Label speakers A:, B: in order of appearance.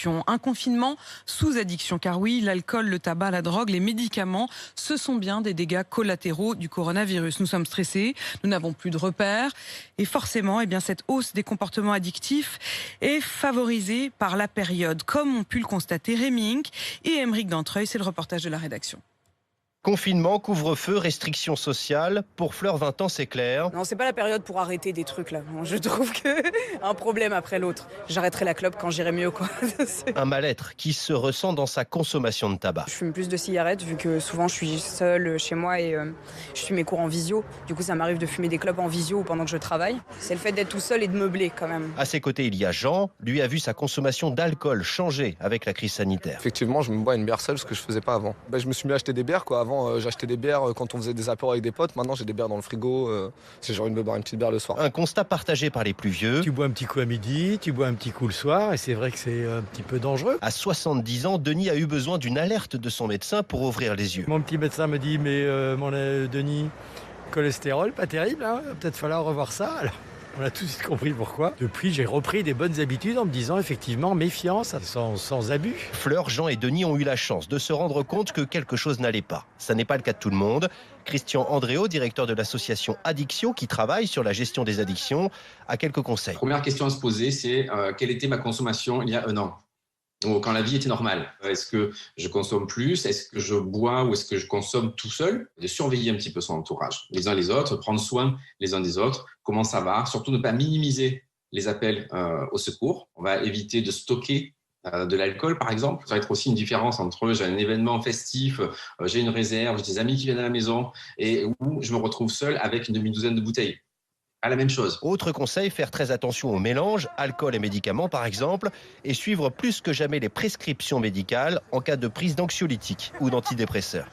A: addiction. Un confinement sous addiction, car oui, l'alcool, le tabac, la drogue, les médicaments, ce sont bien des dégâts collatéraux du coronavirus. Nous sommes stressés, nous n'avons plus de repères et forcément, cette hausse des comportements addictifs est favorisée par la période, comme ont pu le constater Rémi Inck et Aymeric Dantreuil. C'est le reportage de la rédaction.
B: Confinement, couvre-feu, restrictions sociales. Pour Fleur, 20 ans, c'est clair.
C: Non, c'est pas la période pour arrêter des trucs là. Je trouve que un problème après l'autre. J'arrêterai la clope quand j'irai mieux, quoi.
B: Un mal-être qui se ressent dans sa consommation de tabac.
C: Je fume plus de cigarettes vu que souvent je suis seule chez moi et je suis mes cours en visio. Du coup, ça m'arrive de fumer des clopes en visio pendant que je travaille. C'est le fait d'être tout seul et de meubler quand même.
B: À ses côtés, il y a Jean. Lui a vu sa consommation d'alcool changer avec la crise sanitaire.
D: Effectivement, je me bois une bière seule, ce que je faisais pas avant. Je me suis mis à acheter des bières, quoi. Avant, j'achetais des bières quand on faisait des apéros avec des potes. Maintenant, j'ai des bières dans le frigo. Si j'ai envie de me boire une petite bière le soir.
B: Un constat partagé par les plus vieux.
E: Tu bois un petit coup à midi, tu bois un petit coup le soir, et c'est vrai que c'est un petit peu dangereux.
B: À 70 ans, Denis a eu besoin d'une alerte de son médecin pour ouvrir les yeux.
E: Mon petit médecin me dit, mais Denis, cholestérol, pas terrible, hein, va peut-être falloir revoir ça. Alors, on a tout de suite compris pourquoi. Depuis, j'ai repris des bonnes habitudes en me disant effectivement méfiance, sans abus.
B: Fleur, Jean et Denis ont eu la chance de se rendre compte que quelque chose n'allait pas. Ça n'est pas le cas de tout le monde. Christian Andréau, directeur de l'association Addiction, qui travaille sur la gestion des addictions, a quelques conseils.
F: Première question à se poser, c'est quelle était ma consommation il y a un an ? Quand la vie était normale, est-ce que je consomme plus? Est-ce que je bois ou est-ce que je consomme tout seul? De surveiller un petit peu son entourage, les uns les autres, prendre soin les uns des autres, comment ça va? Surtout ne pas minimiser les appels au secours. On va éviter de stocker de l'alcool, par exemple. Ça va être aussi une différence entre j'ai un événement festif, j'ai une réserve, j'ai des amis qui viennent à la maison et où je me retrouve seul avec une demi-douzaine de bouteilles. À la même chose.
B: Autre conseil, faire très attention au mélange, alcool et médicaments par exemple, et suivre plus que jamais les prescriptions médicales en cas de prise d'anxiolytiques ou d'antidépresseurs.